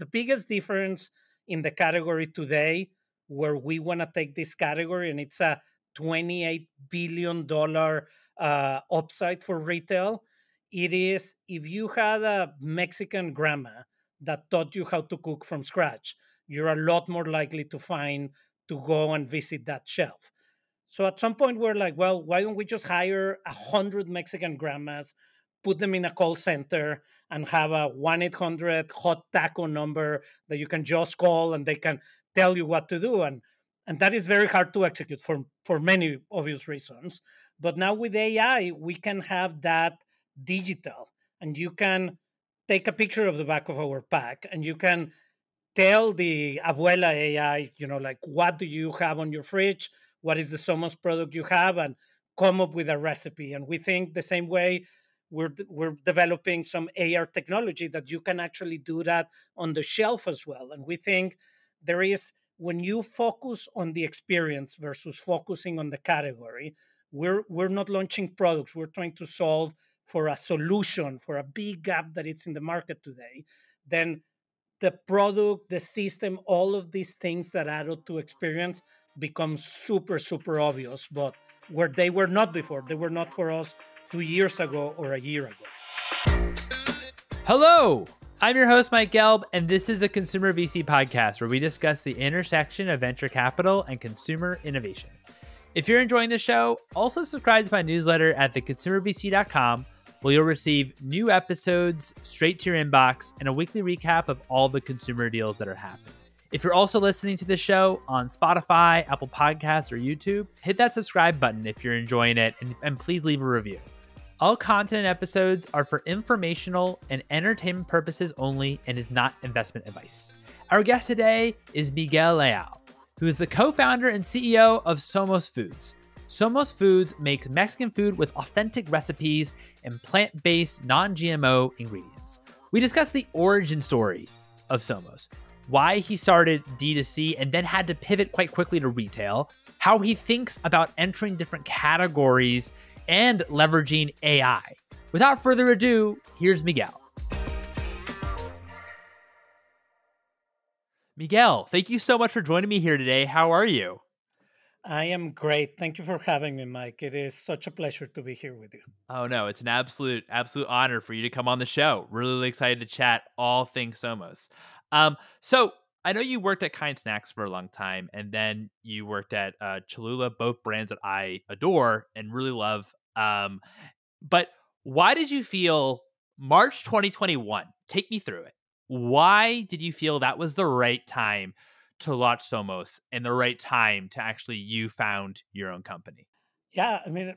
the biggest difference in the category today, where we want to take this category, and it's a $28 billion upside for retail. It is if you had a Mexican grandma that taught you how to cook from scratch, you're a lot more likely to find to go and visit that shelf. So at some point, we're like, well, why don't we just hire 100 Mexican grandmas, put them in a call center, and have a 1-800 hot taco number that you can just call and they can tell you what to do. And that is very hard to execute for many obvious reasons. But now with AI, we can have that digital, and you can take a picture of the back of our pack, and you can tell the abuela AI, like, what do you have on your fridge? What is the SOMOS product you have? And come up with a recipe. And we think the same way we're developing some AR technology that you can actually do that on the shelf as well. And we think there is, when you focus on the experience versus focusing on the category, we're not launching products. We're trying to solve for a solution for a big gap that it's in the market today. Then the product, the system, all of these things that add up to experience become super, super obvious, but where they were not before. They were not for us 2 years ago or a year ago. Hello, I'm your host, Mike Gelb, and this is a Consumer VC podcast where we discuss the intersection of venture capital and consumer innovation. If you're enjoying the show, also subscribe to my newsletter at theconsumervc.com, where you'll receive new episodes straight to your inbox and a weekly recap of all the consumer deals that are happening. If you're also listening to the show on Spotify, Apple Podcasts, or YouTube, hit that subscribe button if you're enjoying it, and please leave a review. All content and episodes are for informational and entertainment purposes only and is not investment advice. Our guest today is Miguel Leal, who is the co-founder and CEO of SOMOS Foods. SOMOS Foods makes Mexican food with authentic recipes and plant-based non-GMO ingredients. We discuss the origin story of SOMOS, why he started D2C and then had to pivot quite quickly to retail, how he thinks about entering different categories and leveraging AI. Without further ado, here's Miguel. Miguel, thank you so much for joining me here today. How are you? I am great. Thank you for having me, Mike. It is such a pleasure to be here with you. Oh no, it's an absolute honor for you to come on the show. Really excited to chat all things Somos. So I know you worked at Kind Snacks for a long time, and then you worked at Cholula, both brands that I adore and really love. But why did you feel March 2021? Take me through it. Why did you feel that was the right time to launch Somos and the right time to actually you found your own company? Yeah, I mean,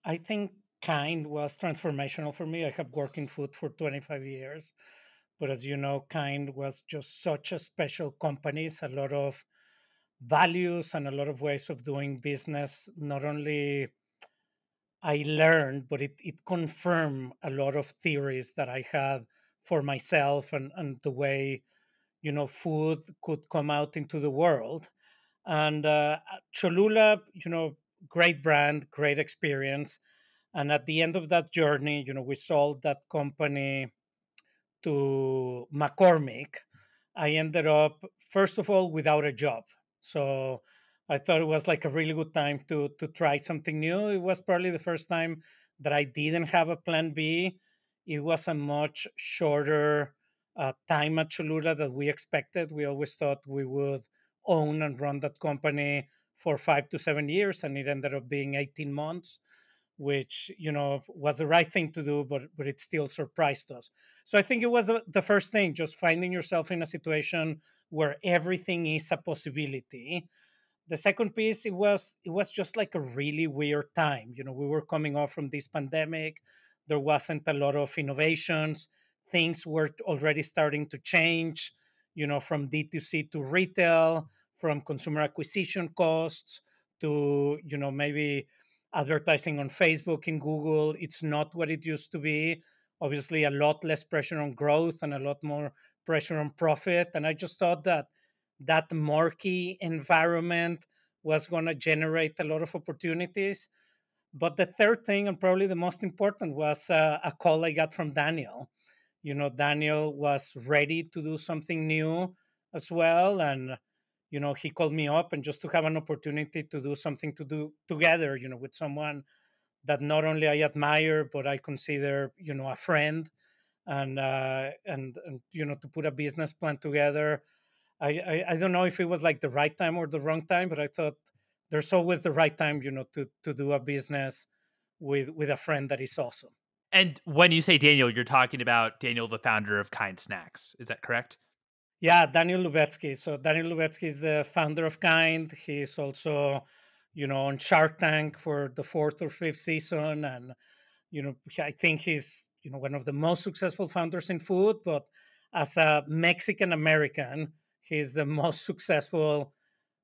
I think Kind was transformational for me. I have worked in food for 25 years, but as you know, Kind was just such a special company. It's a lot of values and a lot of ways of doing business. Not only I learned, but it confirmed a lot of theories that I had for myself, and the way, food could come out into the world. And Cholula, great brand, great experience. And at the end of that journey, we sold that company to McCormick. I ended up, first of all, without a job. So I thought it was like a really good time to try something new. It was probably the first time that I didn't have a plan B. It was a much shorter time at Cholula that we expected. We always thought we would own and run that company for 5 to 7 years, and it ended up being 18 months, which was the right thing to do, but it still surprised us. So I think it was the first thing, just finding yourself in a situation where everything is a possibility. The second piece, it was just like a really weird time. We were coming off from this pandemic. There wasn't a lot of innovations. Things were already starting to change, from D2C to retail, from consumer acquisition costs to, maybe advertising on Facebook and Google. It's not what it used to be. Obviously, a lot less pressure on growth and a lot more pressure on profit. And I just thought that murky environment was going to generate a lot of opportunities. But the third thing, and probably the most important, was a call I got from Daniel. Daniel was ready to do something new as well. And, he called me up and just to have an opportunity to do something to do together, with someone that not only I admire, but I consider, a friend. And to put a business plan together. I don't know if it was like the right time or the wrong time, but I thought there's always the right time, to do a business with a friend that is awesome. And when you say Daniel, you're talking about Daniel, the founder of Kind Snacks. Is that correct? Yeah, Daniel Lubetsky. So Daniel Lubetsky is the founder of Kind. He's also, on Shark Tank for the fourth or fifth season, and I think he's one of the most successful founders in food. But as a Mexican American, he's the most successful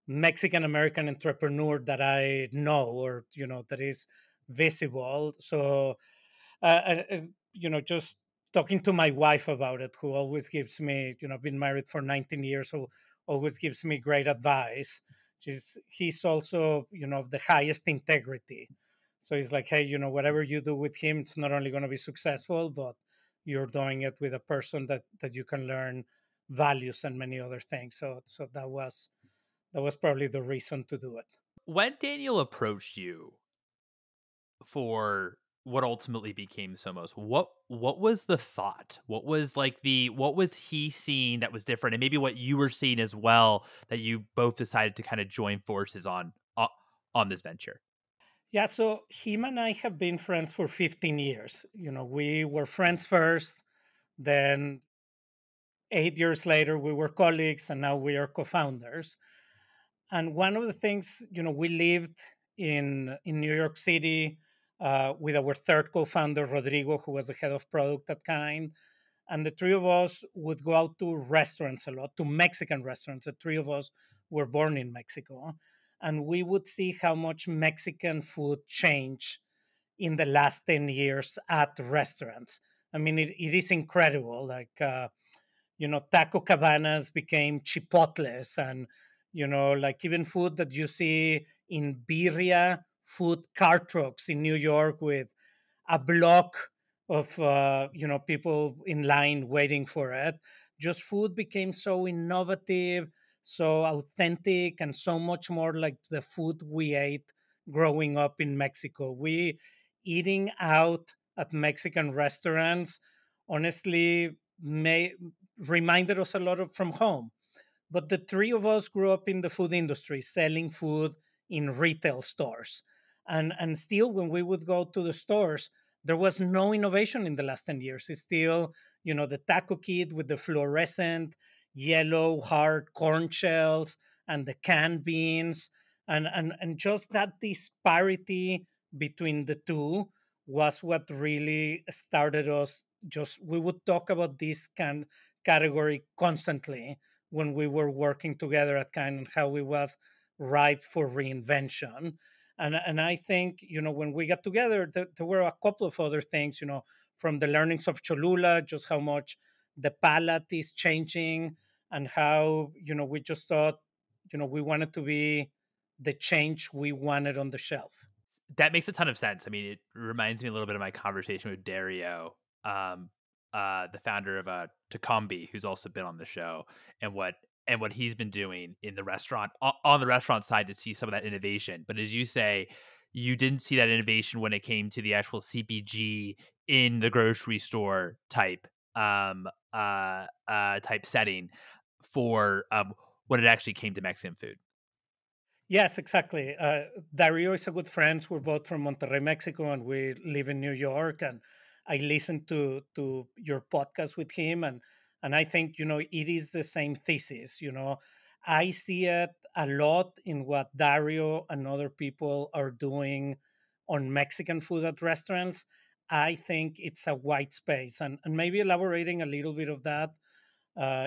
Mexican American entrepreneur that I know, or that is visible. So, just talking to my wife about it, who always gives me, I've been married for 19 years, so always gives me great advice. He's also, of the highest integrity. So he's like, hey, whatever you do with him, it's not only going to be successful, but you're doing it with a person that you can learn values and many other things. So that was probably the reason to do it. When Daniel approached you for what ultimately became Somos, what was the thought? What was he seeing that was different, and maybe what you were seeing as well that you both decided to kind of join forces on this venture? Yeah, so him and I have been friends for 15 years. We were friends first, then 8 years later, we were colleagues, and now we are co founders. And one of the things, we lived in New York City with our third co founder, Rodrigo, who was the head of product at Kind. And the three of us would go out to restaurants a lot, to Mexican restaurants. The three of us were born in Mexico. And we would see how much Mexican food changed in the last 10 years at restaurants. I mean, it is incredible. Like, taco cabanas became chipotles, and, like even food that you see in birria food car trucks in New York with a block of people in line waiting for it. Just food became so innovative, so authentic, and so much more like the food we ate growing up in Mexico. We eating out at Mexican restaurants honestly may reminded us a lot of from home. But the three of us grew up in the food industry, selling food in retail stores. And still, when we would go to the stores, there was no innovation in the last 10 years. It's still, the taco kit with the fluorescent yellow hard corn shells and the canned beans. And just that disparity between the two was what really started us. Just we would talk about this category constantly when we were working together at Kind, and how it was ripe for reinvention. And I think, when we got together, there were a couple of other things, from the learnings of Cholula, just how much the palate is changing, and how, we just thought, we wanted to be the change we wanted on the shelf. That makes a ton of sense. I mean, it reminds me a little bit of my conversation with Dario, um, the founder of Tacombi, who's also been on the show, and what he's been doing in the restaurant on the restaurant side to see some of that innovation. But as you say, you didn't see that innovation when it came to the actual CPG in the grocery store type setting for when it actually came to Mexican food. Yes, exactly. Dario is a good friend. We're both from Monterrey, Mexico, and we live in New York. And I listened to your podcast with him, and I think, it is the same thesis. I see it a lot in what Dario and other people are doing on Mexican food at restaurants. I think it's a white space, and maybe elaborating a little bit of that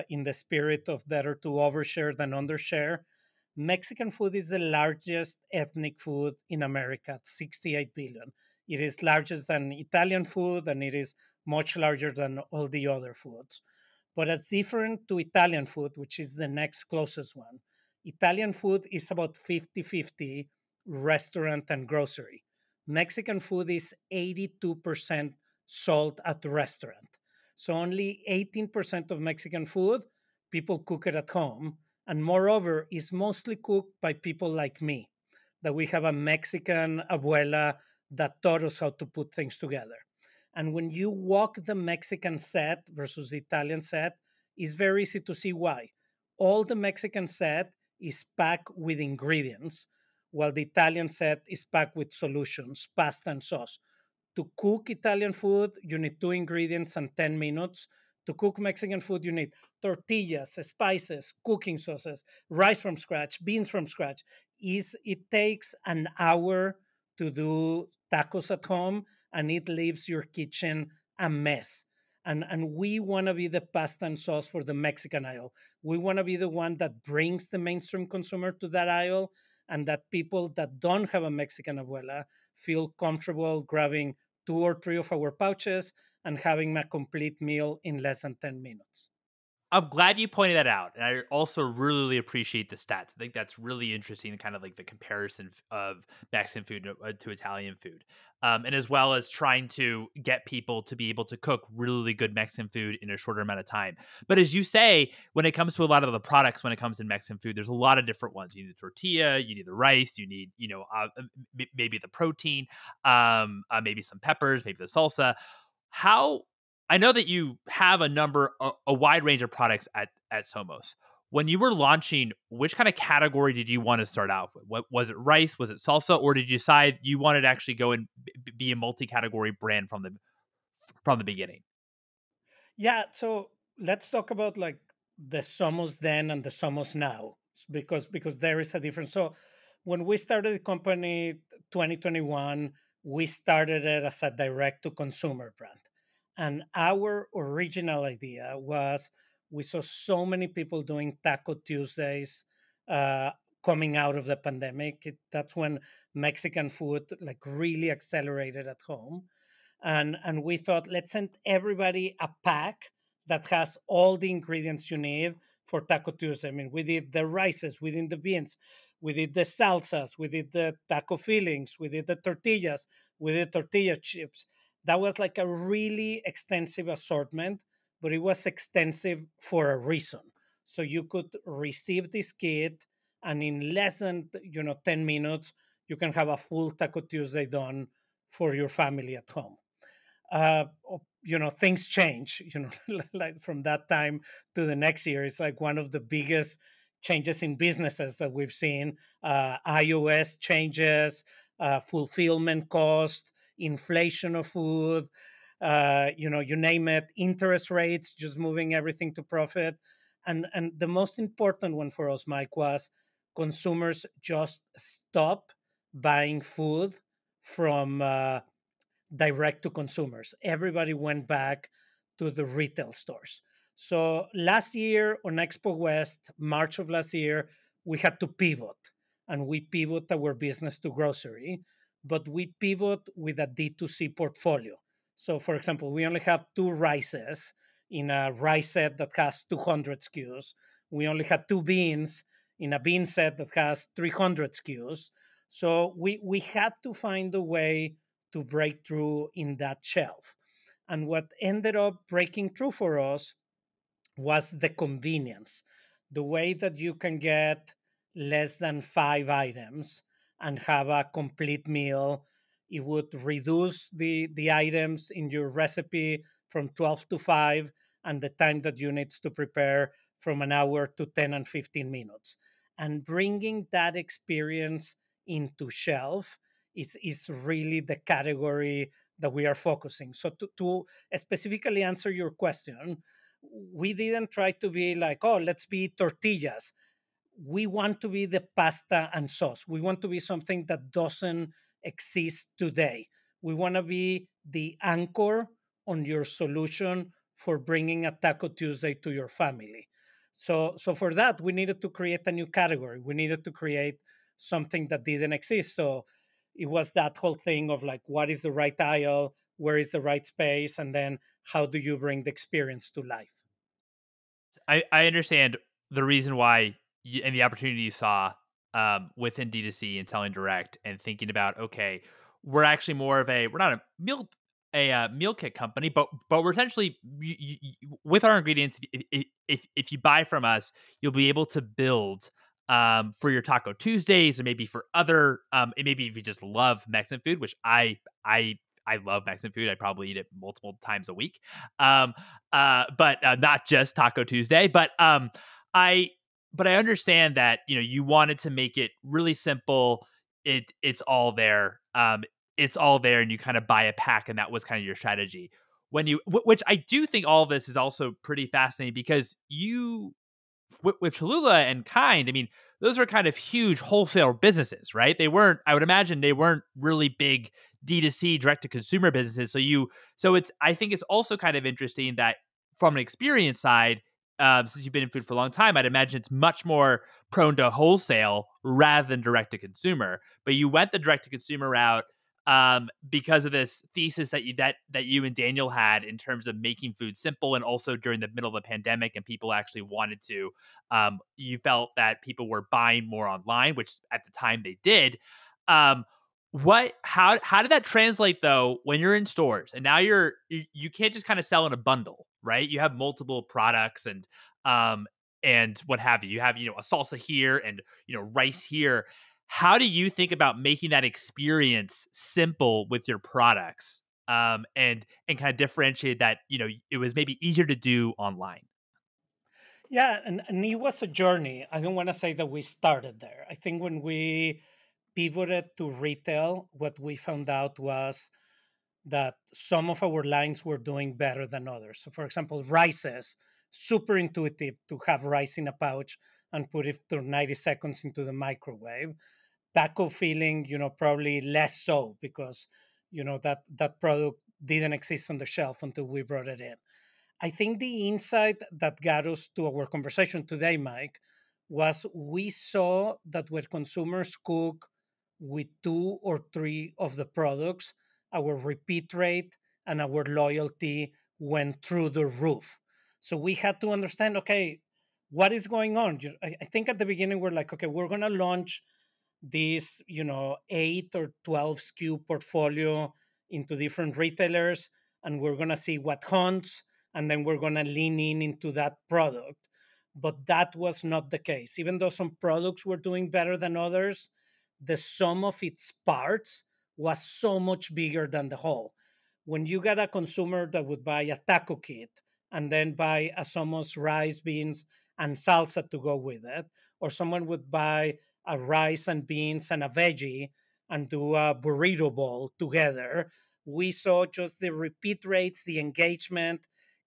in the spirit of better to overshare than undershare. Mexican food is the largest ethnic food in America at 68 billion. It is larger than Italian food, and it is much larger than all the other foods. But as different to Italian food, which is the next closest one, Italian food is about 50-50 restaurant and grocery. Mexican food is 82% sold at the restaurant. So only 18% of Mexican food, people cook it at home. And moreover, is mostly cooked by people like me, that we have a Mexican abuela that taught us how to put things together. And when you walk the Mexican set versus the Italian set, it's very easy to see why. All the Mexican set is packed with ingredients, while the Italian set is packed with solutions, pasta and sauce. To cook Italian food, you need two ingredients and 10 minutes. To cook Mexican food, you need tortillas, spices, cooking sauces, rice from scratch, beans from scratch. It takes an hour to do tacos at home, and it leaves your kitchen a mess. And we want to be the pasta and sauce for the Mexican aisle. We want to be the one that brings the mainstream consumer to that aisle, and that people that don't have a Mexican abuela feel comfortable grabbing two or three of our pouches and having a complete meal in less than 10 minutes. I'm glad you pointed that out, and I also really appreciate the stats. I think that's really interesting, kind of like the comparison of Mexican food to Italian food, and as well as trying to get people to be able to cook really good Mexican food in a shorter amount of time. But as you say, when it comes to a lot of the products, when it comes to Mexican food, there's a lot of different ones. You need the tortilla, you need the rice, you need maybe the protein, maybe some peppers, maybe the salsa. How I know that you have a wide range of products at Somos. When you were launching, which kind of category did you want to start out with? What was it? Rice? Was it salsa? Or did you decide you wanted to actually go and be a multi-category brand from the beginning? Yeah, so let's talk about like the Somos then and the Somos now, because there is a difference. So when we started the company 2021, we started it as a direct to consumer brand. And our original idea was, we saw so many people doing Taco Tuesdays uh, coming out of the pandemic. That's when Mexican food like really accelerated at home, and we thought, let's send everybody a pack that has all the ingredients you need for Taco Tuesday. I mean, we did the rices, we did the beans, we did the salsas, we did the taco fillings, we did the tortillas, we did tortilla chips. That was like a really extensive assortment, but it was extensive for a reason. So you could receive this kit, and in less than 10 minutes, you can have a full Taco Tuesday done for your family at home. Things change, like from that time to the next year. It's like one of the biggest changes in businesses that we've seen. iOS changes, fulfillment cost, inflation of food, you name it, interest rates, just moving everything to profit. And the most important one for us, Mike, was consumers just stop buying food from direct to consumers. Everybody went back to the retail stores. So last year on Expo West, March of last year, we had to pivot, and we pivot our business to grocery, but we pivot with a D2C portfolio. So, for example, we only have two rices in a rice set that has 200 SKUs. We only had two beans in a bean set that has 300 SKUs. So we had to find a way to break through in that shelf. And what ended up breaking through for us was the convenience, the way that you can get less than five items and have a complete meal. It would reduce the items in your recipe from 12 to 5, and the time that you need to prepare from an hour to 10 and 15 minutes. And bringing that experience into shelf is really the category that we are focusing. So to specifically answer your question, we didn't try to be like, oh, let's be tortillas. We want to be the pasta and sauce. We want to be something that doesn't exist today. We want to be the anchor on your solution for bringing a Taco Tuesday to your family. So for that, we needed to create a new category. We needed to create something that didn't exist. So it was that whole thing of like, what is the right aisle? Where is the right space? And then how do you bring the experience to life? I understand the reason why and the opportunity you saw within D2C and selling direct and thinking about, okay, we're actually more of we're not a meal. a meal kit company, but we're essentially with our ingredients. If you buy from us, you'll be able to build for your Taco Tuesdays, or maybe for other and maybe if you just love Mexican food, which I love Mexican food. I probably eat it multiple times a week. Um, but not just Taco Tuesday. I but I understand that you wanted to make it really simple. It's all there. It's all there, and you kind of buy a pack, and that was kind of your strategy. Which I do think all of this is also pretty fascinating because with Cholula and Kind, I mean, those are kind of huge wholesale businesses, right? They weren't, I would imagine they weren't really big D2C direct to consumer businesses. I think it's also kind of interesting that from an experience side, since you've been in food for a long time, I'd imagine it's much more prone to wholesale rather than direct to consumer. But you went the direct to consumer route because of this thesis that you and Daniel had in terms of making food simple, and also during the middle of the pandemic, and people actually wanted to you felt that people were buying more online, which at the time they did. Um, how did that translate though when you're in stores and now you can't just kind of sell in a bundle, right? You have multiple products um and what have you. You have a salsa here and rice here. How do you think about making that experience simple with your products? And kind of differentiate that it was maybe easier to do online. Yeah, and it was a journey. I don't want to say that we started there. I think when we pivoted to retail, what we found out was that some of our lines were doing better than others. So, for example, rices, super intuitive to have rice in a pouch and put it to 90 seconds into the microwave. Taco filling, probably less so because, that product didn't exist on the shelf until we brought it in. I think the insight that got us to our conversation today, Mike, was we saw that when consumers cook with two or three of the products, our repeat rate and our loyalty went through the roof. So we had to understand, okay, what is going on? I think at the beginning we're like, okay, we're going to launch this 8 or 12 SKU portfolio into different retailers, and we're going to see what hunts, and then we're going to lean in into that product. But that was not the case. Even though some products were doing better than others, the sum of its parts was so much bigger than the whole. When you got a consumer that would buy a taco kit and then buy a Somos rice, beans, and salsa to go with it, or someone would buy a rice and beans and a veggie and do a burrito bowl together, we saw just the repeat rates, the engagement,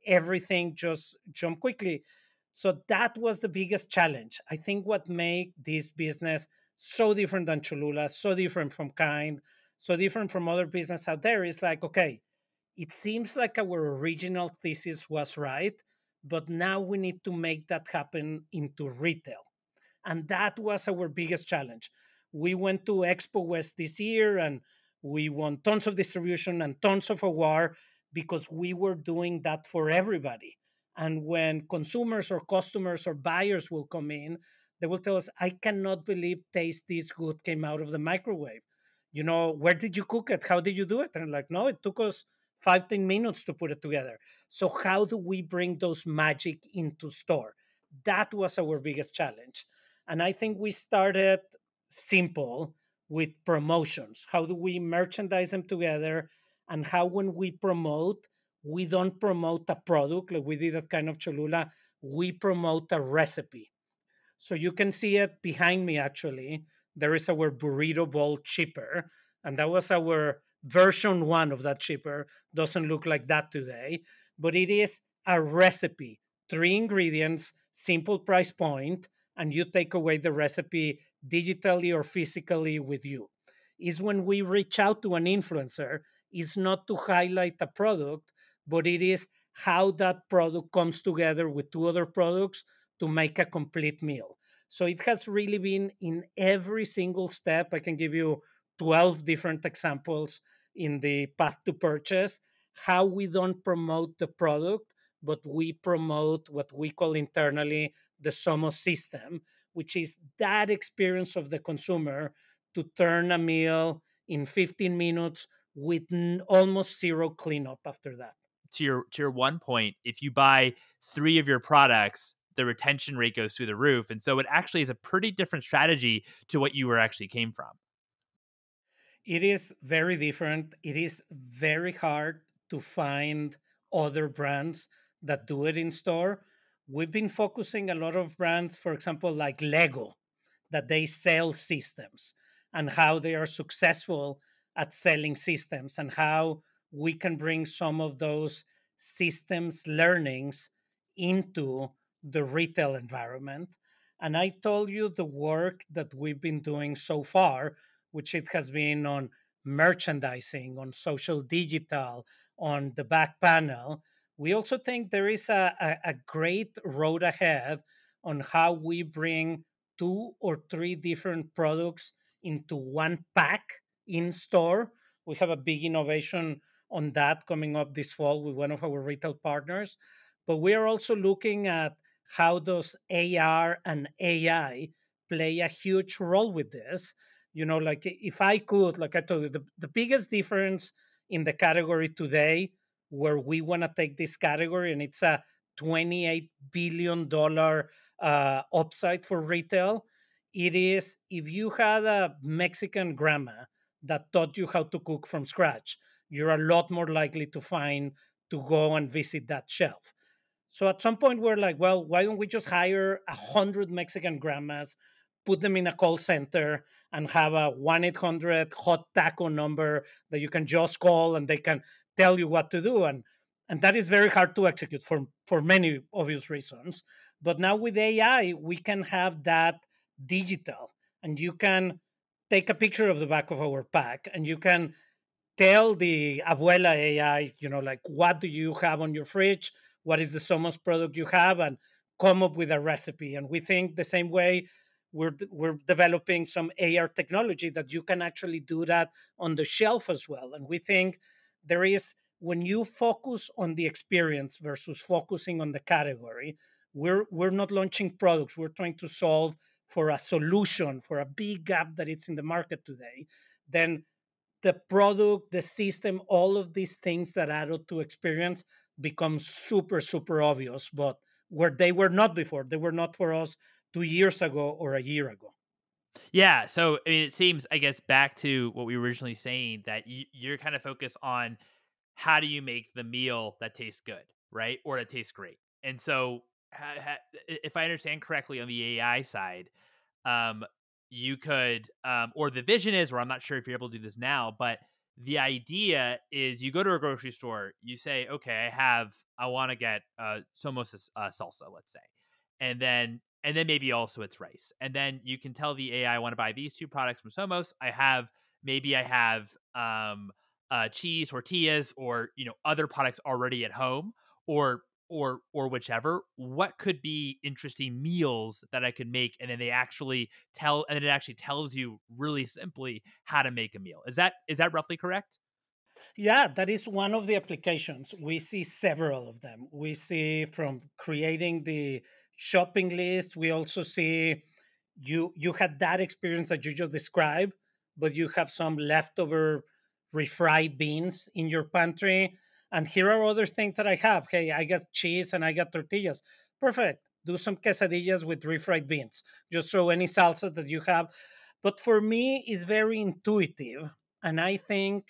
everything just jump quickly. So that was the biggest challenge. I think what made this business so different than Cholula, so different from Kind, so different from other business out there is like, okay, it seems like our original thesis was right, but now we need to make that happen into retail. And that was our biggest challenge. We went to Expo West this year and we won tons of distribution and tons of award because we were doing that for everybody. And when consumers or customers or buyers will come in, they will tell us, I cannot believe Taste This Good came out of the microwave. Where did you cook it? How did you do it? And I'm like, no, it took us 5-10 minutes to put it together. So how do we bring those magic into store? That was our biggest challenge. And I think we started simple with promotions. How do we merchandise them together? And how, when we promote, we don't promote a product like we did at Kind of Cholula, we promote a recipe. So you can see it behind me actually. There is our burrito bowl chipper, and that was our version one of that chipper. Doesn't look like that today, but it is a recipe. Three ingredients, simple price point, and you take away the recipe digitally or physically with you. Is when we reach out to an influencer, is not to highlight a product, but it is how that product comes together with two other products to make a complete meal. So it has really been in every single step. I can give you 12 different examples in the path to purchase, how we don't promote the product, but we promote what we call internally the SOMOS system, which is that experience of the consumer to turn a meal in 15 minutes with almost zero cleanup after that. To your one point, if you buy 3 of your products, the retention rate goes through the roof, and so it actually is a pretty different strategy to what you were actually came from. It is very different. It is very hard to find other brands that do it in store. We've been focusing a lot of brands, for example, like Lego, that they sell systems and how they are successful at selling systems and how we can bring some of those systems learnings into the retail environment. And I told you the work that we've been doing so far, which it has been on merchandising, on social digital, on the back panel. We also think there is a great road ahead on how we bring two or three different products into one pack in store. We have a big innovation on that coming up this fall with one of our retail partners. But we are also looking at how does AR and AI play a huge role with this. Like if I could, like I told you, the biggest difference in the category today, where we want to take this category, and it's a $28 billion upside for retail. It is if you had a Mexican grandma that taught you how to cook from scratch, you're a lot more likely to find to go and visit that shelf. So at some point, we're like, well, why don't we just hire 100 Mexican grandmas, put them in a call center, and have a 1-800 hot taco number that you can just call and they can tell you what to do. And that is very hard to execute for many obvious reasons. But now with AI, we can have that digital, and you can take a picture of the back of our pack and you can tell the abuela AI, like what do you have on your fridge? What is the SOMOS product you have? And come up with a recipe. And we think the same way we're developing some AR technology that you can actually do that on the shelf as well. And we think there is, when you focus on the experience versus focusing on the category, we're not launching products. We're trying to solve for a solution for a big gap that it's in the market today. Then the product, the system, all of these things that add up to experience become super, super obvious, but where they were not before, they were not for us 2 years ago or a year ago. Yeah, so I mean, it seems, I guess, back to what we were originally saying, that you're kind of focused on how do you make the meal that tastes good, right, or that tastes great. And so, if I understand correctly, on the AI side, um, you could, or the vision is, or I'm not sure if you're able to do this now, but the idea is you go to a grocery store, you say, okay, I want to get Somos salsa, let's say, and then maybe also it's rice, and then you can tell the AI, I want to buy these two products from Somos. I have cheese, tortillas, or other products already at home, or or whichever. What could be interesting meals that I could make, and then it actually tells you really simply how to make a meal. Is that roughly correct? Yeah, that is one of the applications. We see several of them. We see from creating the shopping list. We also see you had that experience that you just described, but you have some leftover refried beans in your pantry. And here are other things that I have. Hey, I got cheese and I got tortillas. Perfect. Do some quesadillas with refried beans. Just throw any salsa that you have. But for me, it's very intuitive. And I think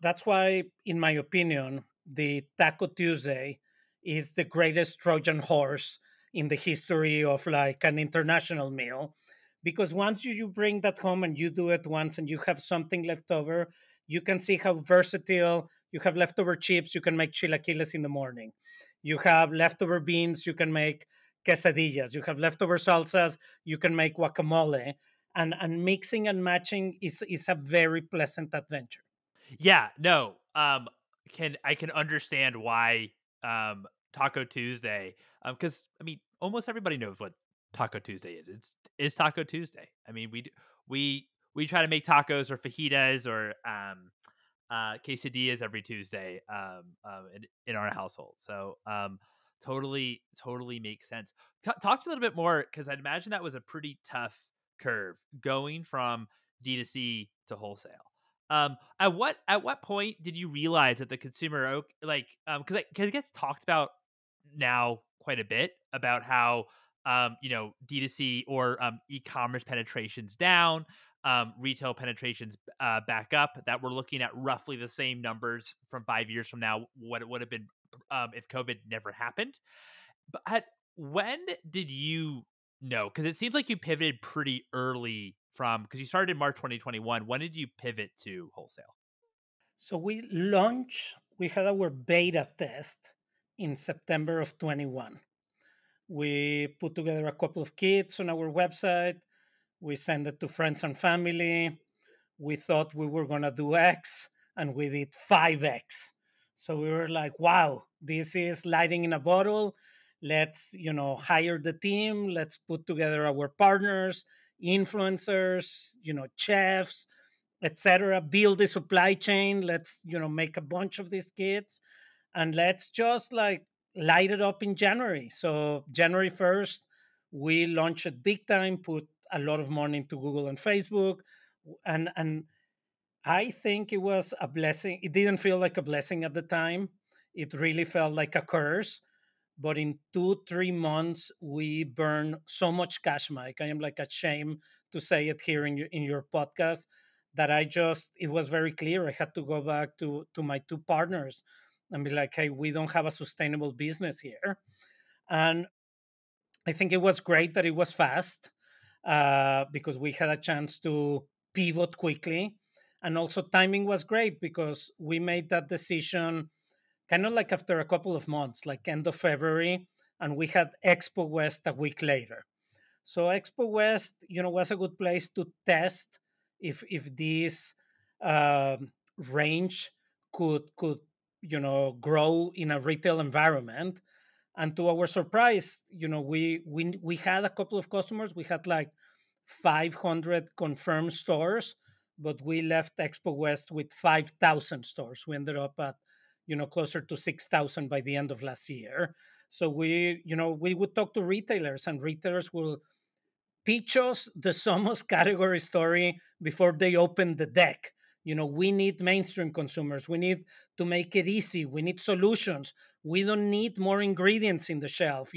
that's why, in my opinion, the Taco Tuesday is the greatest Trojan horse in the history of like an international meal. Because once you bring that home and you do it once and you have something left over, you can see how versatile. You have leftover chips, you can make chilaquiles in the morning. You have leftover beans, you can make quesadillas. You have leftover salsas, you can make guacamole. And mixing and matching is a very pleasant adventure. Yeah, no. I can understand why Taco Tuesday. Because I mean, almost everybody knows what Taco Tuesday is. It's Taco Tuesday. I mean, we try to make tacos or fajitas or quesadillas every Tuesday in our household. So totally makes sense. Talk to me a little bit more, because I'd imagine that was a pretty tough curve going from D2C to wholesale. At what point did you realize that the consumer because it gets talked about now quite a bit about how D2C or e-commerce penetrations down, retail penetrations back up, that we're looking at roughly the same numbers from 5 years from now what it would have been if COVID never happened. But when did you know? Because it seems like you pivoted pretty early from because you started in March 2021. When did you pivot to wholesale? So we had our beta test in September of 21. We put together a couple of kits on our website. We sent it to friends and family. We thought we were going to do X and we did 5X. So we were like, wow, this is lighting in a bottle. Let's, hire the team. Let's put together our partners, influencers, chefs, etc. Build the supply chain. Let's, make a bunch of these kits and let's just like light it up in January. So January 1st, we launched it big time, put a lot of money into Google and Facebook. And I think it was a blessing. It didn't feel like a blessing at the time. It really felt like a curse. But in 2 3 months, we burned so much cash, Mike. I am like ashamed to say it here in your podcast that it was very clear. I had to go back to my two partners and be like, hey, we don't have a sustainable business here. And I think it was great that it was fast because we had a chance to pivot quickly. And also, timing was great because we made that decision kind of like after a couple of months, like end of February, and we had Expo West a week later. So Expo West, was a good place to test if this range could grow in a retail environment. And to our surprise, we had a couple of customers. We had like 500 confirmed stores, but we left Expo West with 5,000 stores. We ended up at closer to 6,000 by the end of last year. So we would talk to retailers, and retailers will pitch us the Somos category story before they open the deck. We need mainstream consumers. We need to make it easy. We need solutions. We don't need more ingredients in the shelf.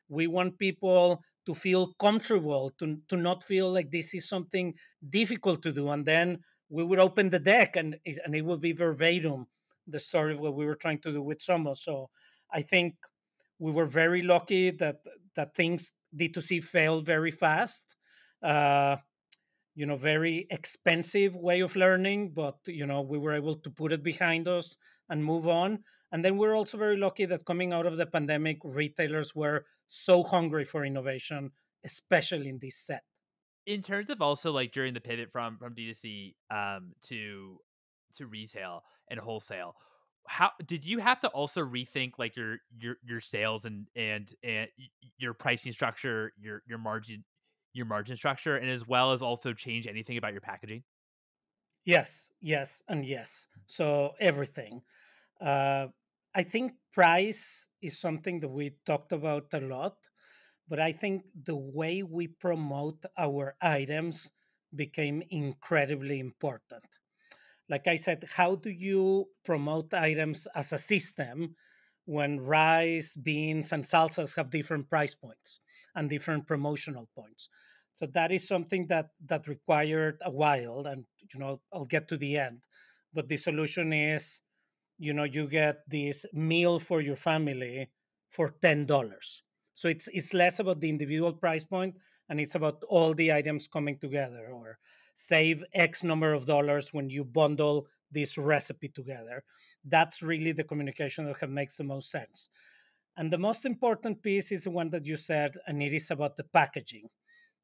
We want people to feel comfortable, to not feel like this is something difficult to do. And then we would open the deck and it would be verbatim the story of what we were trying to do with Somos. So I think we were very lucky that things D2C failed very fast. Uh, very expensive way of learning, but we were able to put it behind us and move on. And then we're also very lucky that coming out of the pandemic, retailers were so hungry for innovation, especially in this set. In terms of also like during the pivot from D2C to retail and wholesale, how did you have to also rethink like your sales and your pricing structure, your margin structure, and as well as also change anything about your packaging? Yes, yes, and yes. So everything. Uh, I think price is something that we talked about a lot, but I think the way we promote our items became incredibly important. Like I said, how do you promote items as a system when rice, beans, and salsas have different price points and different promotional points? So that is something that required a while, and I'll get to the end. But the solution is, you get this meal for your family for $10. So it's less about the individual price point and it's about all the items coming together, or save X number of dollars when you bundle this recipe together. That's really the communication that makes the most sense. And the most important piece is the one that you said, and it is about the packaging.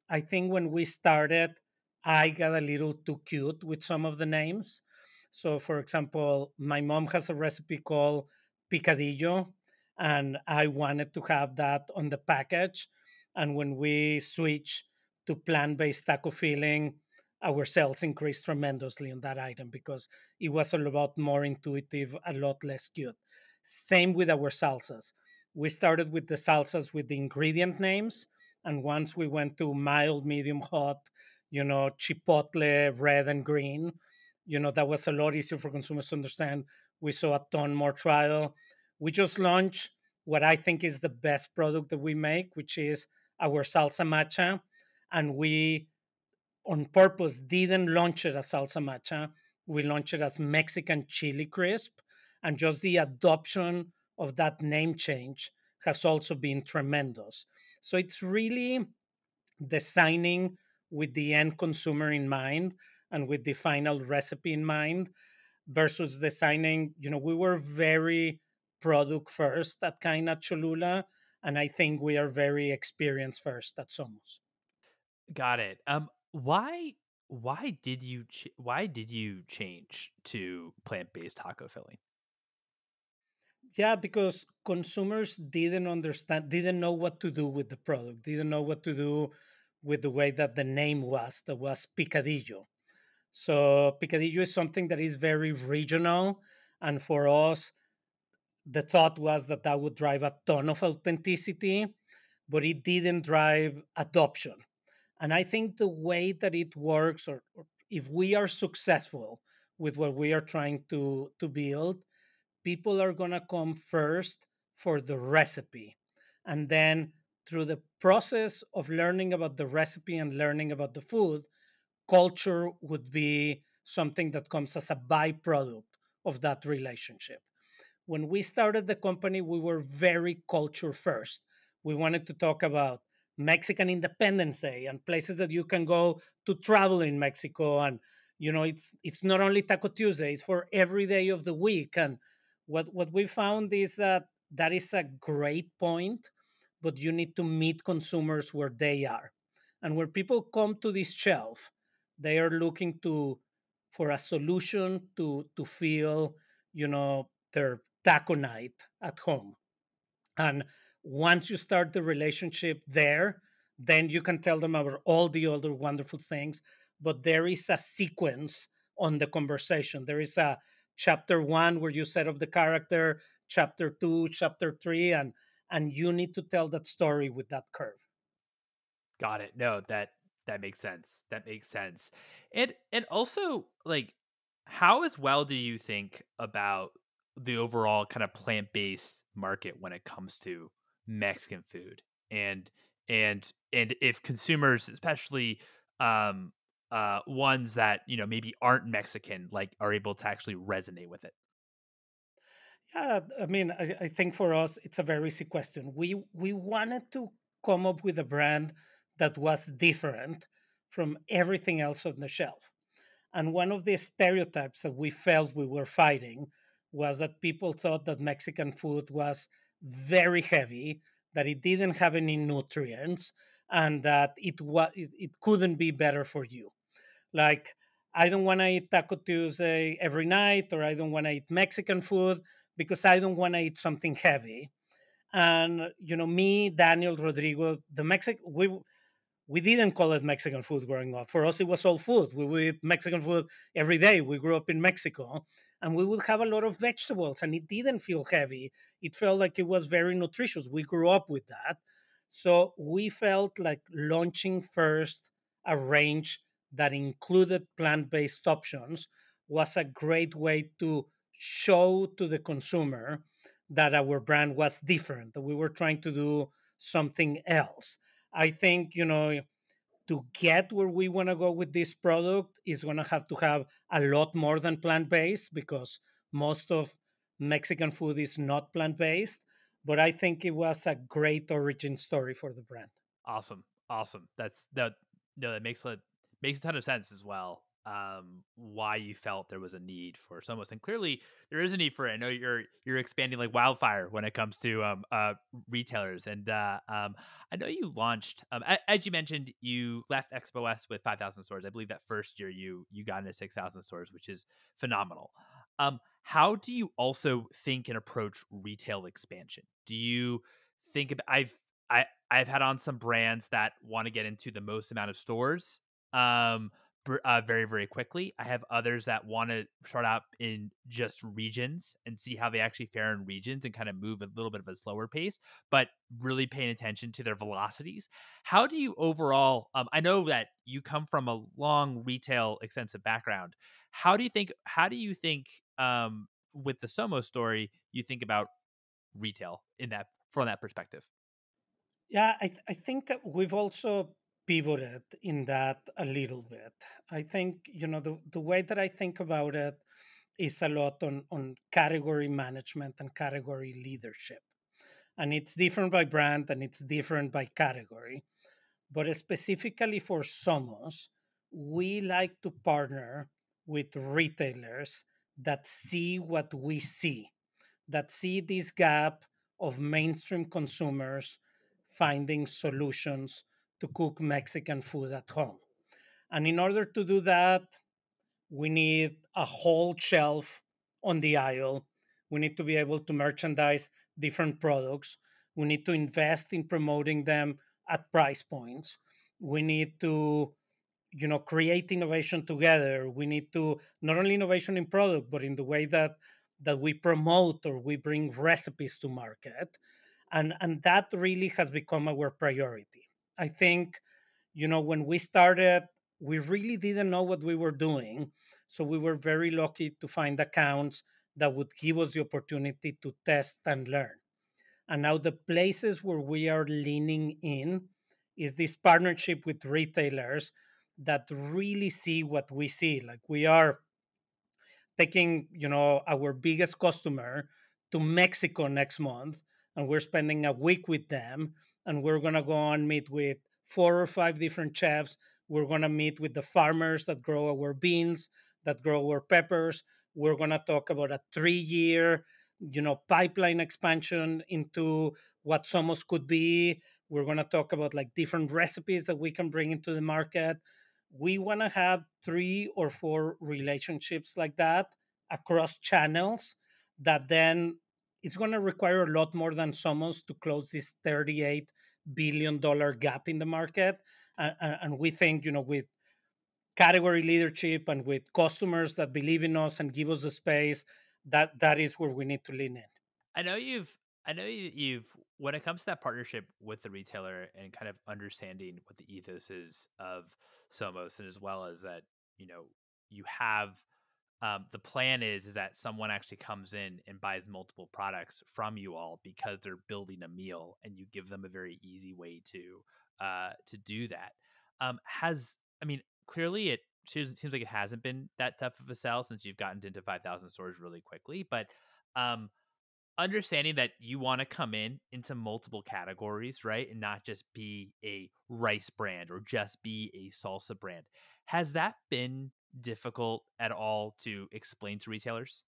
I think when we started, I got a little too cute with some of the names. So, for example, my mom has a recipe called picadillo, and I wanted to have that on the package. And when we switched to plant based taco filling, our sales increased tremendously on that item because it was a lot more intuitive, a lot less cute. Same with our salsas. We started with the salsas with the ingredient names, and once we went to mild, medium, hot, chipotle, red and green, that was a lot easier for consumers to understand. We saw a ton more trial. We just launched what I think is the best product that we make, which is our salsa matcha. And we, on purpose, didn't launch it as salsa matcha. We launched it as Mexican chili crisp. And just the adoption of that name change has also been tremendous. So it's really designing with the end consumer in mind and with the final recipe in mind versus designing, we were very product first at Kaina Cholula, and I think we are very experience first at Somos. Got it. Why did you change to plant-based taco filling? Yeah, because consumers didn't understand, didn't know what to do with the product, didn't know what to do with the way that the name was, that was picadillo. So picadillo is something that is very regional, and for us, the thought was that that would drive a ton of authenticity, but it didn't drive adoption. And I think the way that it works, or if we are successful with what we are trying to build, people are going to come first for the recipe. And then through the process of learning about the recipe and learning about the food, culture would be something that comes as a byproduct of that relationship. When we started the company, we were very culture first. We wanted to talk about Mexican Independence Day and places that you can go to travel in Mexico. And it's not only Taco Tuesday; it's for every day of the week. And what we found is that that is a great point, but you need to meet consumers where they are, and where people come to this shelf, they are looking to for a solution to feel their taco night at home. And once you start the relationship there, then you can tell them about all the other wonderful things. But there is a sequence on the conversation. There is a chapter one where you set up the character, chapter two, chapter three, and you need to tell that story with that curve. Got it. No, that makes sense. That makes sense. And also, like, how as well do you think about the overall kind of plant-based market when it comes to Mexican food? And and if consumers, especially ones that, maybe aren't Mexican, like are able to actually resonate with it. Yeah, I mean, I think for us it's a very easy question. We wanted to come up with a brand that was different from everything else on the shelf. And one of the stereotypes that we felt we were fighting was that people thought that Mexican food was very heavy, that it didn't have any nutrients, and that it couldn't be better for you. Like, I don't want to eat Taco Tuesday every night, or I don't want to eat Mexican food because I don't want to eat something heavy. And me, Daniel, Rodrigo, the Mexic we didn't call it Mexican food growing up. For us, it was all food. We would eat Mexican food every day. We grew up in Mexico, and we would have a lot of vegetables, and it didn't feel heavy. It felt like it was very nutritious. We grew up with that. So we felt like launching first a range that included plant based options was a great way to show to the consumer that our brand was different, that we were trying to do something else. I think, to get where we want to go with this product is going to have a lot more than plant based, because most of Mexican food is not plant based. But I think it was a great origin story for the brand. Awesome. Awesome. That's that no, that makes a ton of sense as well. Why you felt there was a need for Somos. And clearly there is a need for it. I know you're expanding like wildfire when it comes to retailers. And I know you launched as you mentioned, you left Expo West with 5,000 stores. I believe that first year you got into 6,000 stores, which is phenomenal. How do you also think and approach retail expansion? Do you think about I've had on some brands that want to get into the most amount of stores um very very quickly. I have others that want to start out in just regions and see how they actually fare in regions and kind of move a little bit of a slower pace, but really paying attention to their velocities. How do you overall I know that you come from a long retail extensive background. How do you think with the Somo story you think about retail in that from that perspective? Yeah, I think we've also pivoted in that a little bit. I think, the way that I think about it is a lot on category management and category leadership. And it's different by brand and it's different by category. But specifically for Somos, we like to partner with retailers that see what we see, that see this gap of mainstream consumers finding solutions to cook Mexican food at home. And in order to do that, we need a whole shelf on the aisle. We need to be able to merchandise different products. We need to invest in promoting them at price points. We need to, create innovation together. We need to not only innovation in product, but in the way that we promote or we bring recipes to market. And that really has become our priority. I think, when we started, we really didn't know what we were doing. So we were very lucky to find accounts that would give us the opportunity to test and learn. And now the places where we are leaning in is this partnership with retailers that really see what we see. Like we are taking, our biggest customer to Mexico next month, and we're spending a week with them, and we're going to go and meet with 4 or 5 different chefs. We're going to meet with the farmers that grow our beans, that grow our peppers. We're going to talk about a 3-year, pipeline expansion into what Somos could be. We're going to talk about like different recipes that we can bring into the market. We want to have 3 or 4 relationships like that across channels, that then it's going to require a lot more than Somos to close this $38 billion gap in the market. And we think, with category leadership and with customers that believe in us and give us the space, that is where we need to lean in. I know you've when it comes to that partnership with the retailer and kind of understanding what the ethos is of Somos, and as well as that, you know, you have the plan is that someone actually comes in and buys multiple products from you all because they're building a meal, and you give them a very easy way to do that. Has I mean, clearly seems like it hasn't been that tough of a sell since you've gotten into 5,000 stores really quickly, but um, understanding that you want to come in into multiple categories, right? And not just be a rice brand or just be a salsa brand. Has that been difficult at all to explain to retailers?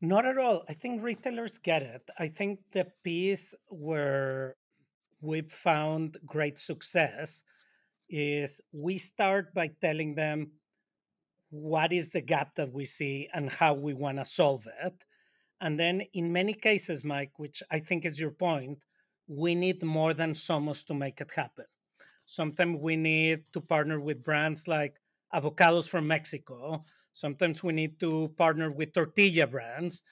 Not at all. I think retailers get it. I think the piece where we've found great success is we start by telling them what is the gap that we see and how we want to solve it. And then, in many cases, Mike, which I think is your point, we need more than Somos to make it happen. Sometimes we need to partner with brands like avocados from Mexico. Sometimes we need to partner with tortilla brands.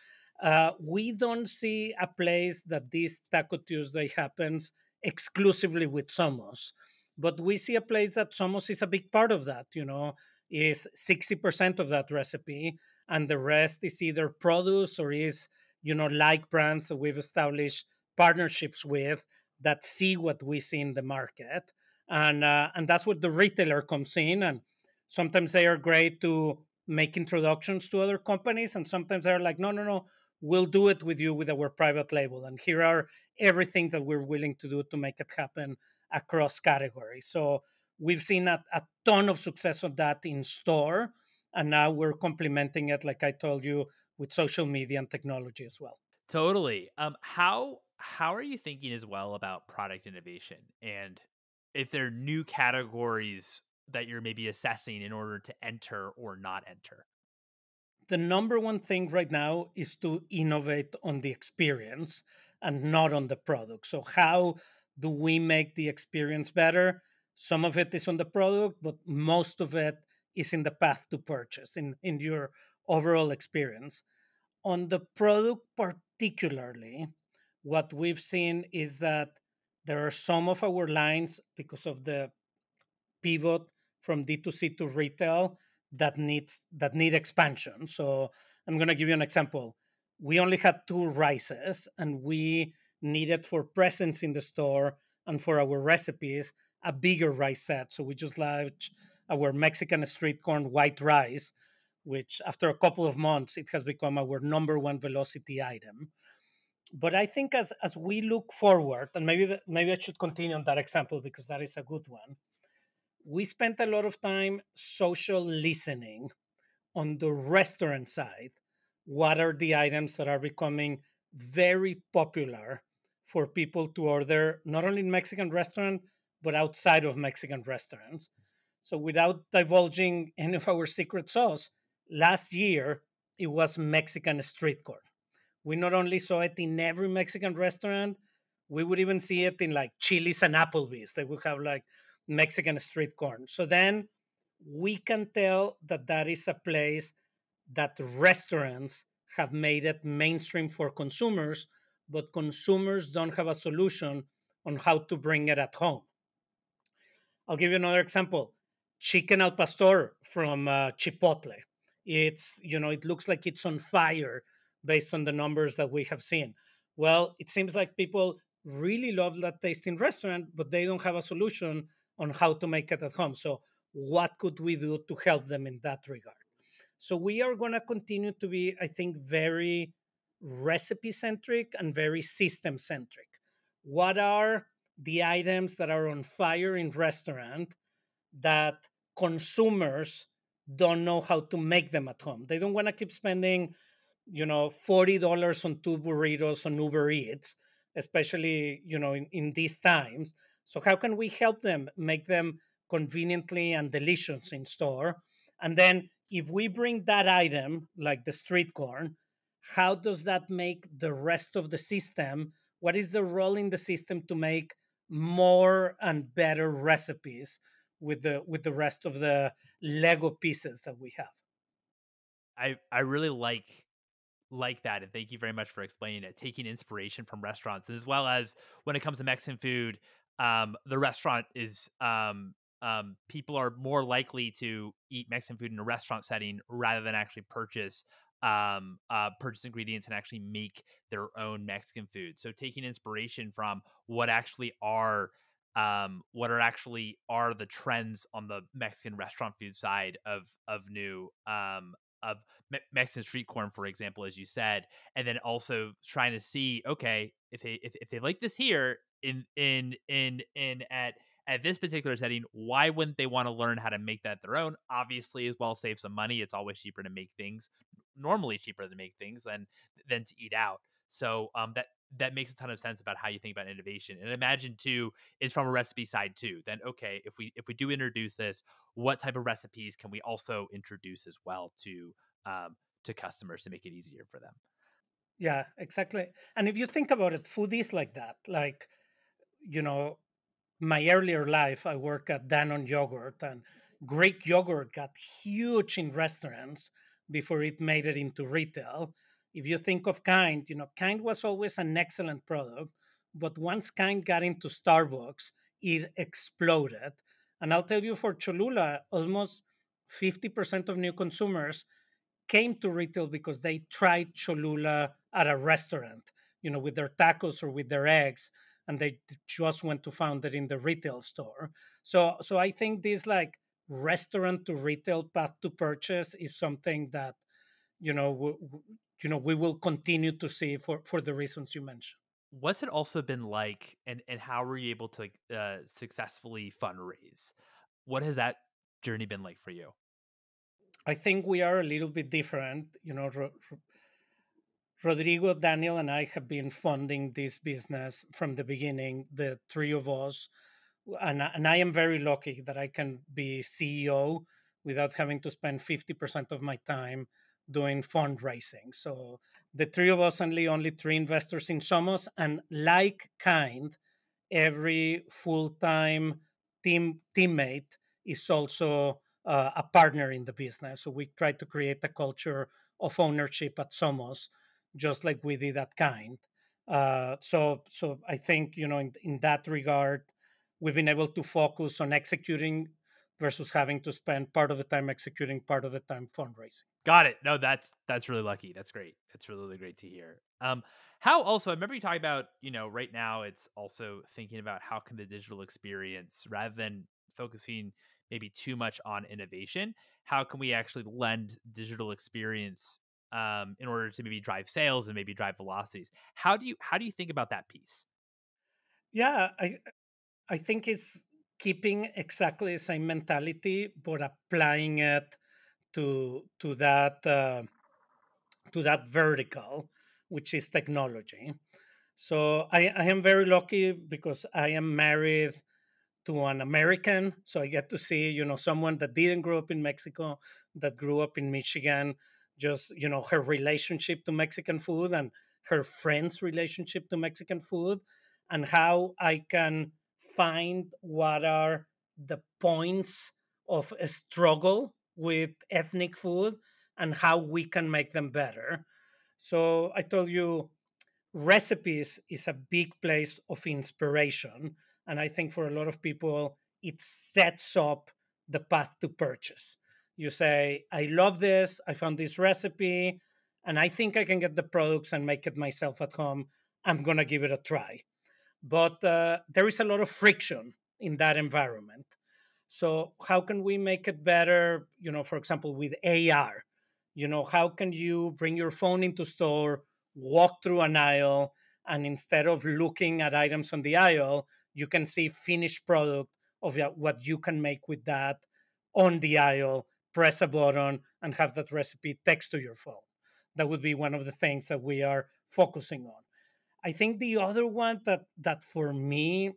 We don't see a place that this Taco Tuesday happens exclusively with Somos, but we see a place that Somos is a big part of that, is 60% of that recipe, and the rest is either produce or is, like brands that we've established partnerships with that see what we see in the market. And that's where the retailer comes in. And sometimes they are great to make introductions to other companies, and sometimes they're like, no, no, no, we'll do it with you with our private label, and here are everything that we're willing to do to make it happen across categories. So we've seen a ton of success of that in store, and now we're complementing it, like I told you, with social media and technology as well. Totally. How are you thinking as well about product innovation, and if there are new categories that you're maybe assessing in order to enter or not enter? The number one thing right now is to innovate on the experience and not on the product. So, how do we make the experience better? Some of it is on the product, but most of it is in the path to purchase, in your overall experience. On the product, particularly, what we've seen is that there are some of our lines, because of the pivot from D2C to retail, that need expansion. So I'm going to give you an example. We only had two rices, and we needed for presence in the store and for our recipes a bigger rice set. So we just launched our Mexican street corn white rice, which after a couple of months it has become our number one velocity item. But I think as we look forward, and maybe I should continue on that example because that is a good one. We spent a lot of time social listening on the restaurant side. What are the items that are becoming very popular for people to order, not only in Mexican restaurant but outside of Mexican restaurants? So without divulging any of our secret sauce, last year it was Mexican street corn. We not only saw it in every Mexican restaurant, we would even see it in like Chili's and Applebee's. They would have like Mexican street corn. So then we can tell that that is a place that restaurants have made it mainstream for consumers, but consumers don't have a solution on how to bring it at home. I'll give you another example. Chicken al pastor from Chipotle. It looks like it's on fire based on the numbers that we have seen. Well, it seems like people really love that taste in restaurant, but they don't have a solution on how to make it at home. So, what could we do to help them in that regard? So, we are going to continue to be, I think, very recipe centric and very system centric. What are the items that are on fire in restaurant that consumers don't know how to make them at home? They don't want to keep spending, $40 on two burritos on Uber Eats, especially, in these times. So how can we help them make them conveniently and delicious in store? And then if we bring that item, like the street corn, how does that make the rest of the system? What is the role in the system to make more and better recipes with the rest of the Lego pieces that we have? I really like that, and thank you very much for explaining it. Taking inspiration from restaurants, as well as when it comes to Mexican food, the restaurant is people are more likely to eat Mexican food in a restaurant setting rather than actually purchase ingredients and actually make their own Mexican food. So taking inspiration from what are actually are the trends on the Mexican restaurant food side of new of Mexican street corn, for example, as you said, and then also trying to see, okay, if they like this here in at this particular setting, why wouldn't they want to learn how to make that their own? Obviously, as well, save some money. It's always cheaper to make things, normally cheaper to make things than to eat out. So that makes a ton of sense about how you think about innovation. And imagine too, it's from a recipe side too. Then okay, if we do introduce this, what type of recipes can we also introduce as well to customers to make it easier for them? Yeah, exactly. And if you think about it, food is like that. Like, you know, my earlier life, I worked at Danone Yogurt, and Greek yogurt got huge in restaurants before it made it into retail. If you think of Kind, Kind was always an excellent product, but once Kind got into Starbucks, it exploded. And I'll tell you, for Cholula, almost 50% of new consumers came to retail because they tried Cholula at a restaurant, with their tacos or with their eggs, and they just went to found it in the retail store. So I think this like restaurant to retail path to purchase is something that we will continue to see for the reasons you mentioned. What's it also been like, and how were you able to successfully fundraise? What has that journey been like for you? I think we are a little bit different. Rodrigo, Daniel, and I have been funding this business from the beginning, the three of us. And I am very lucky that I can be CEO without having to spend 50% of my time doing fundraising. So the three of us, only three investors in Somos, and like Kind, every full-time teammate is also a partner in the business. So we try to create a culture of ownership at Somos, just like we did at Kind. So I think in that regard, we've been able to focus on executing versus having to spend part of the time executing, part of the time fundraising. Got it. No, that's really lucky. That's great. That's really, really great to hear. How also, I remember you talking about, right now it's also thinking about how can the digital experience, rather than focusing maybe too much on innovation, how can we actually lend digital experience in order to maybe drive sales and maybe drive velocities? How do you think about that piece? Yeah, I think it's keeping exactly the same mentality, but applying it to that vertical, which is technology. So I am very lucky because I am married to an American. So I get to see, someone that didn't grow up in Mexico, that grew up in Michigan, just, her relationship to Mexican food and her friends' relationship to Mexican food, and how I can find what are the points of a struggle with ethnic food and how we can make them better. So I told you recipes is a big place of inspiration. And I think for a lot of people, it sets up the path to purchase. You say, I love this, I found this recipe, and I think I can get the products and make it myself at home. I'm going to give it a try. But there is a lot of friction in that environment. So how can we make it better? For example, with AR, how can you bring your phone into store, walk through an aisle, and instead of looking at items on the aisle, you can see finished product of what you can make with that on the aisle, press a button, and have that recipe text to your phone. That would be one of the things that we are focusing on. I think the other one that for me,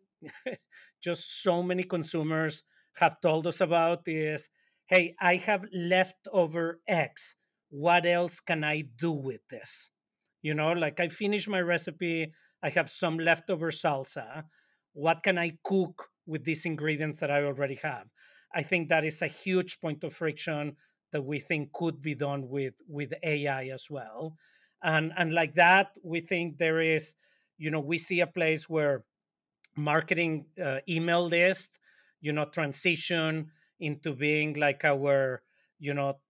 just so many consumers have told us about is, hey, I have leftover X. What else can I do with this? Like I finished my recipe, I have some leftover salsa. What can I cook with these ingredients that I already have? I think that is a huge point of friction that we think could be done with AI as well. And like that, we think there is, we see a place where marketing email list, transition into being like our,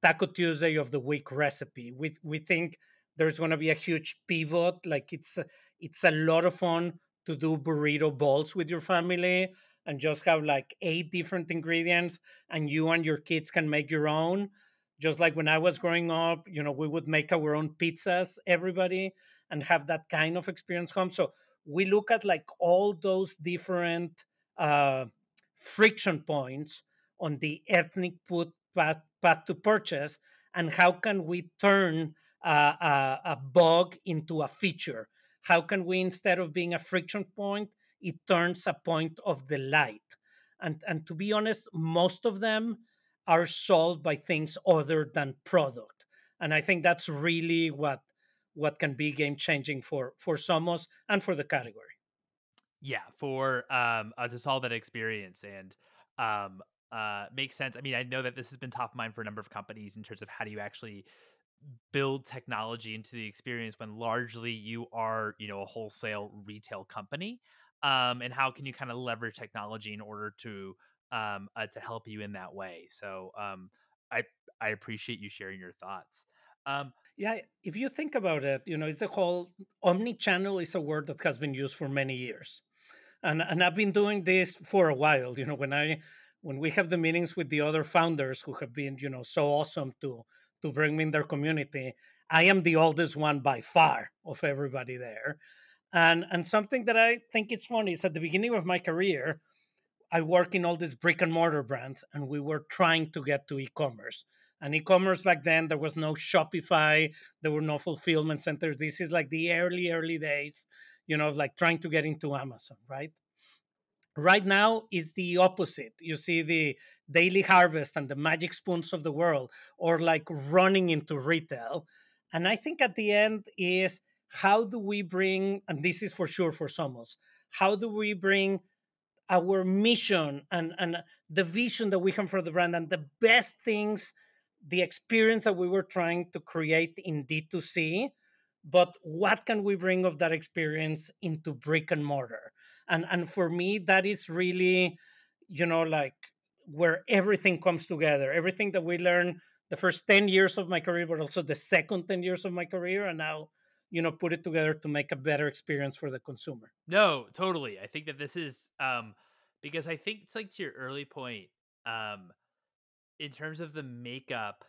Taco Tuesday of the week recipe. We think there's going to be a huge pivot. Like it's a lot of fun to do burrito bowls with your family and just have like 8 different ingredients, and you and your kids can make your own. Just like when I was growing up, we would make our own pizzas, everybody, and have that kind of experience home. So we look at like all those different uh, friction points on the ethnic food path to purchase, and how can we turn a bug into a feature? How can we, instead of being a friction point, it turns a point of delight? And to be honest, most of them are solved by things other than product. And I think that's really what can be game changing for Somos and for the category. Yeah, for to solve that experience and um makes sense. I mean, I know that this has been top of mind for a number of companies in terms of how do you actually build technology into the experience when largely you are, a wholesale retail company. And how can you kind of leverage technology in order to help you in that way? So I I appreciate you sharing your thoughts. Um Yeah, if you think about it, it's the whole omni-channel is a word that has been used for many years. And I've been doing this for a while. When we have the meetings with the other founders who have been, so awesome to bring me in their community, I am the oldest one by far of everybody there. And something that I think it's funny is at the beginning of my career, I work in all these brick and mortar brands, and we were trying to get to e-commerce. And e-commerce back then, there was no Shopify, there were no fulfillment centers. This is like the early days, of like trying to get into Amazon, right? Right now is the opposite. You see the daily harvest and the magic spoons of the world, or like running into retail. And I think at the end is, how do we bring, and this is for sure for Somos, how do we bring our mission and the vision that we have for the brand and the best things, the experience that we were trying to create in D2C, but what can we bring of that experience into brick and mortar? And for me, that is really, like where everything comes together, everything that we learned the first 10 years of my career, but also the second 10 years of my career, and now, put it together to make a better experience for the consumer. No, totally. I think that this is because I think it's like to your early point, um, in terms of the makeup,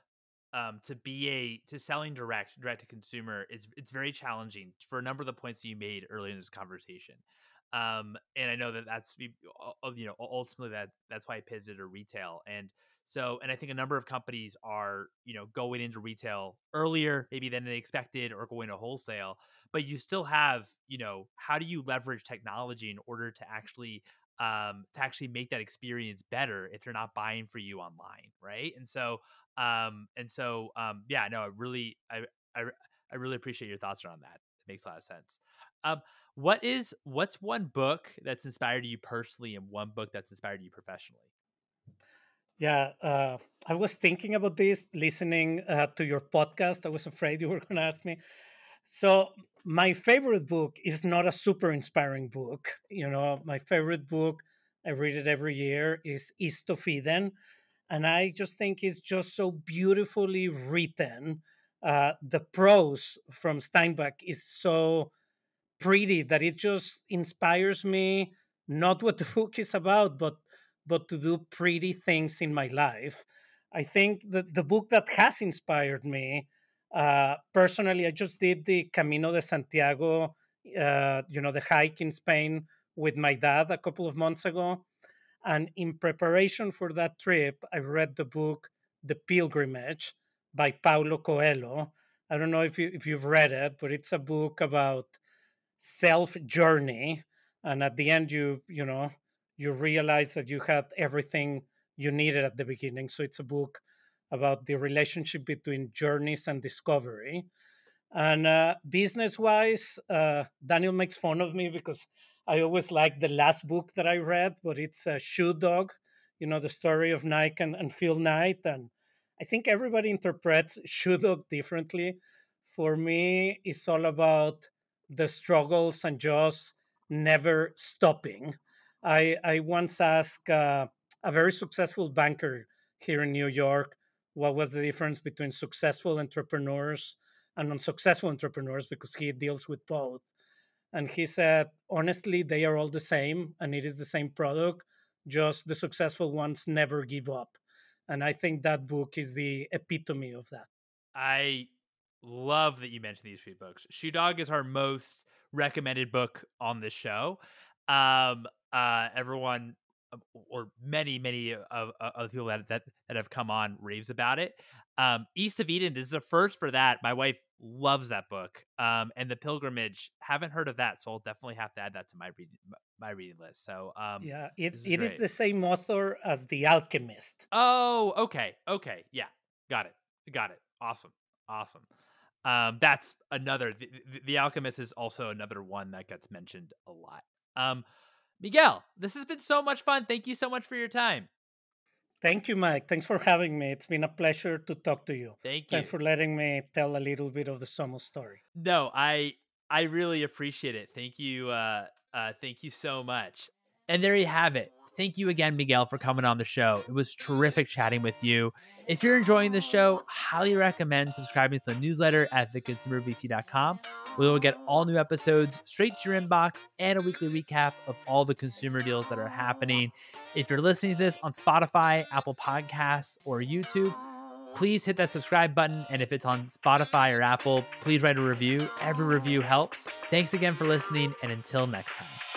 to be to selling direct to consumer is it's very challenging for a number of the points that you made earlier in this conversation. And I know that ultimately that's why I pivoted to retail. And I think a number of companies are, going into retail earlier maybe than they expected or going to wholesale, but you still have, how do you leverage technology in order to actually make that experience better if they're not buying for you online, right? Yeah, no, I I really appreciate your thoughts around that. It makes a lot of sense. Um, what's one book that's inspired you personally, and one book that's inspired you professionally? Yeah, I was thinking about this listening to your podcast. I was afraid you were going to ask me. So, my favorite book is not a super inspiring book. My favorite book, I read it every year, is East of Eden. And I just think it's just so beautifully written. The prose from Steinbeck is so pretty that it just inspires me, not what the book is about, but to do pretty things in my life. I think that the book that has inspired me, personally, I just did the Camino de Santiago, the hike in Spain with my dad a couple of months ago. And in preparation for that trip, I read the book The Pilgrimage by Paulo Coelho. I don't know if you've read it, but it's a book about self journey, and at the end, you realize that you had everything you needed at the beginning. So it's a book about the relationship between journeys and discovery. And business wise, Daniel makes fun of me because I always like the last book that I read, but it's Shoe Dog, the story of Nike and Phil Knight. And I think everybody interprets Shoe Dog differently. For me, it's all about the struggles and just never stopping. I once asked a very successful banker here in New York what was the difference between successful entrepreneurs and unsuccessful entrepreneurs, because he deals with both. And he said, honestly, they are all the same and it is the same product, just the successful ones never give up. And I think that book is the epitome of that. I love that you mentioned these three books. Shoe Dog is our most recommended book on this show. Everyone, or many of the people that have come on raves about it. East of Eden, this is a first for that. My wife loves that book. And The Pilgrimage, haven't heard of that, so I'll definitely have to add that to my reading list. So, Yeah, it, this is it is great. the same author as The Alchemist. Oh, okay. Okay. Yeah. Got it. Got it. Awesome. Awesome. That's another the Alchemist is also another one that gets mentioned a lot. Um, Miguel, this has been so much fun. Thank you so much for your time. Thank you, Mike. Thanks for having me. It's been a pleasure to talk to you. Thank Thanks you. for letting me tell a little bit of the SOMO story. No, I really appreciate it. Thank you so much. And there you have it. Thank you again, Miguel, for coming on the show. It was terrific chatting with you. If you're enjoying the show, highly recommend subscribing to the newsletter at theconsumervc.com, where you'll get all new episodes straight to your inbox and a weekly recap of all the consumer deals that are happening. If you're listening to this on Spotify, Apple Podcasts, or YouTube, please hit that subscribe button. And if it's on Spotify or Apple, please write a review. Every review helps. Thanks again for listening. And until next time.